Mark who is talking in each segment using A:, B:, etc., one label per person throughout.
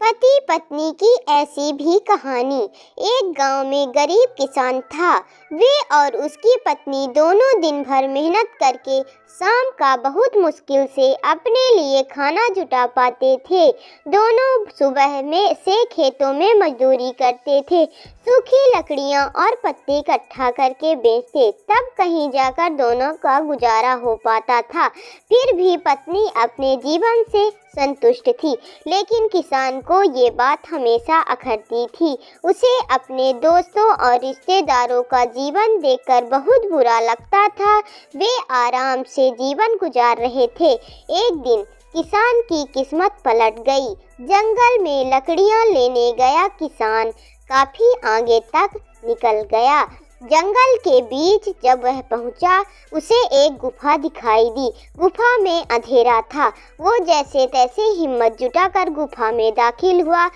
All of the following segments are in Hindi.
A: पति पत्नी की ऐसी भी कहानी। एक गांव में गरीब किसान था। वे और उसकी पत्नी दोनों दिन भर मेहनत करके शाम का बहुत मुश्किल से अपने लिए खाना जुटा पाते थे। दोनों सुबह में से खेतों में मजदूरी करते थे, सूखी लकड़ियां और पत्ते इकट्ठा करके बेचते, तब कहीं जाकर दोनों का गुजारा हो पाता था। फिर भी पत्नी अपने जीवन से संतुष्ट थी, लेकिन किसान को ये बात हमेशा अखरती थी। उसे अपने दोस्तों और रिश्तेदारों का जीवन देखकर बहुत बुरा लगता था। वे आराम से जीवन गुजार रहे थे। एक दिन किसान की किस्मत पलट गई। जंगल में लकड़ियां लेने गया किसान काफी आगे तक निकल गया। जंगल के बीच जब वह पहुंचा, उसे एक गुफा दिखाई दी। गुफा में अंधेरा था। वो जैसे तैसे हिम्मत जुटाकर गुफा में दाखिल हुआ।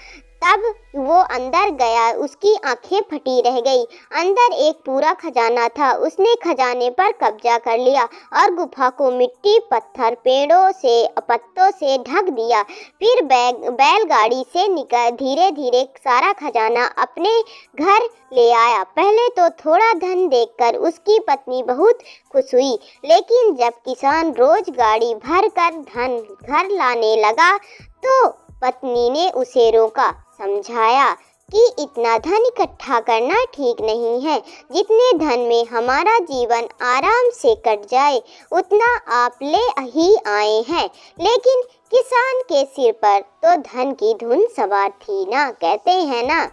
A: तब वो अंदर गया, उसकी आंखें फटी रह गई। अंदर एक पूरा खजाना था। उसने खजाने पर कब्जा कर लिया और गुफा को मिट्टी, पत्थर, पेड़ों से पत्तों से ढक दिया। फिर बैलगाड़ी से निकल धीरे धीरे सारा खजाना अपने घर ले आया। पहले तो थोड़ा धन देखकर उसकी पत्नी बहुत खुश हुई, लेकिन जब किसान रोज गाड़ी भर कर धन घर लाने लगा तो पत्नी ने उसे रोका, समझाया कि इतना धन इकट्ठा करना ठीक नहीं है। जितने धन में हमारा जीवन आराम से कट जाए, उतना आप ले ही आए हैं। लेकिन किसान के सिर पर तो धन की धुन सवार थी ना, कहते हैं ना।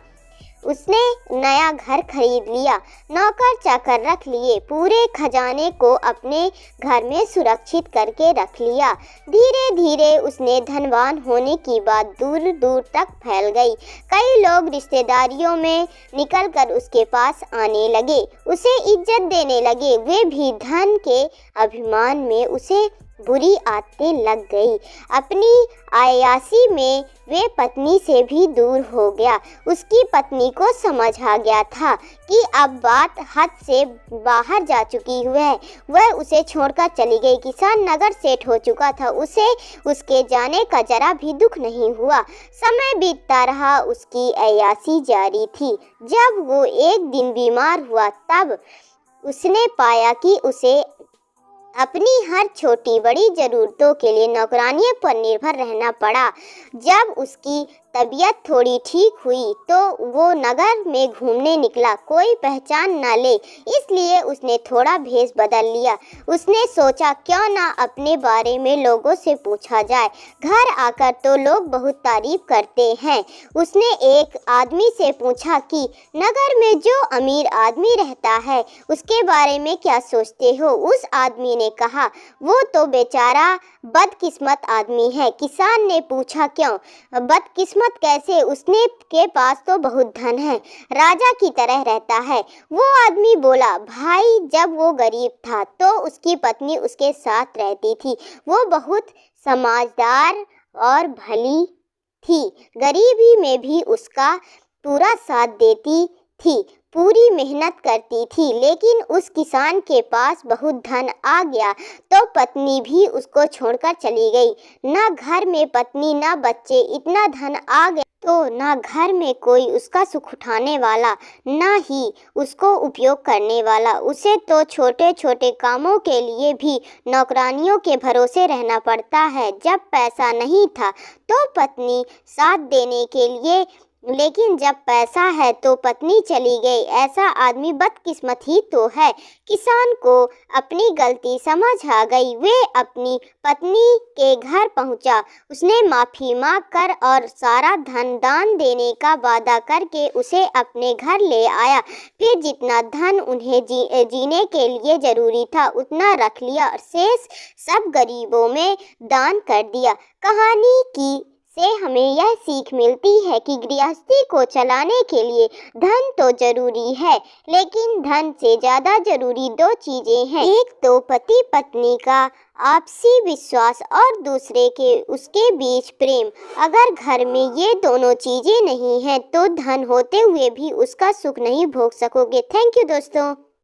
A: उसने नया घर खरीद लिया, नौकर चाकर रख लिए, पूरे खजाने को अपने घर में सुरक्षित करके रख लिया। धीरे धीरे उसने धनवान होने की बात दूर दूर तक फैल गई। कई लोग रिश्तेदारियों में निकलकर उसके पास आने लगे, उसे इज्जत देने लगे। वे भी धन के अभिमान में उसे बुरी आदतें लग गई। अपनी अय्याशी में वे पत्नी से भी दूर हो गया। उसकी पत्नी को समझ आ गया था कि अब बात हद से बाहर जा चुकी है। वह उसे छोड़कर चली गई। किसान नगर सेठ हो चुका था। उसे उसके जाने का जरा भी दुख नहीं हुआ। समय बीतता रहा, उसकी अय्याशी जारी थी। जब वो एक दिन बीमार हुआ, तब उसने पाया कि उसे अपनी हर छोटी बड़ी ज़रूरतों के लिए नौकरानियों पर निर्भर रहना पड़ा। जब उसकी तबीयत थोड़ी ठीक हुई तो वो नगर में घूमने निकला, कोई पहचान न ले, इसलिए उसने थोड़ा भेष बदल लिया। उसने सोचा क्यों ना अपने बारे में लोगों से पूछा जाए। घर आकर तो लोग बहुत तारीफ करते हैं। उसने एक आदमी से पूछा कि नगर में जो अमीर आदमी रहता है उसके बारे में क्या सोचते हो। उस आदमी ने कहा, वो तो बेचारा बदकिस्मत आदमी है। किसान ने पूछा, क्यों बदकिस्मत कैसे? उसने के पास तो बहुत धन है, राजा की तरह रहता है। वो आदमी बोला, भाई जब वो गरीब था तो उसकी पत्नी उसके साथ रहती थी। वो बहुत समझदार और भली थी, गरीबी में भी उसका पूरा साथ देती थी, पूरी मेहनत करती थी। लेकिन उस किसान के पास बहुत धन आ गया तो पत्नी भी उसको छोड़कर चली गई। ना घर में पत्नी ना बच्चे, इतना धन आ गया तो ना घर में कोई उसका सुख उठाने वाला, ना ही उसको उपयोग करने वाला। उसे तो छोटे छोटे कामों के लिए भी नौकरानियों के भरोसे रहना पड़ता है। जब पैसा नहीं था तो पत्नी साथ देने के लिए, लेकिन जब पैसा है तो पत्नी चली गई। ऐसा आदमी बदकिस्मत ही तो है। किसान को अपनी गलती समझ आ गई। वे अपनी पत्नी के घर पहुंचा। उसने माफ़ी मांग कर और सारा धन दान देने का वादा करके उसे अपने घर ले आया। फिर जितना धन उन्हें जीने के लिए ज़रूरी था उतना रख लिया और शेष सब गरीबों में दान कर दिया। कहानी की से हमें यह सीख मिलती है कि गृहस्थी को चलाने के लिए धन तो जरूरी है, लेकिन धन से ज़्यादा जरूरी दो चीज़ें हैं। एक तो पति पत्नी का आपसी विश्वास और दूसरे के उसके बीच प्रेम। अगर घर में ये दोनों चीज़ें नहीं हैं तो धन होते हुए भी उसका सुख नहीं भोग सकोगे। थैंक यू दोस्तों।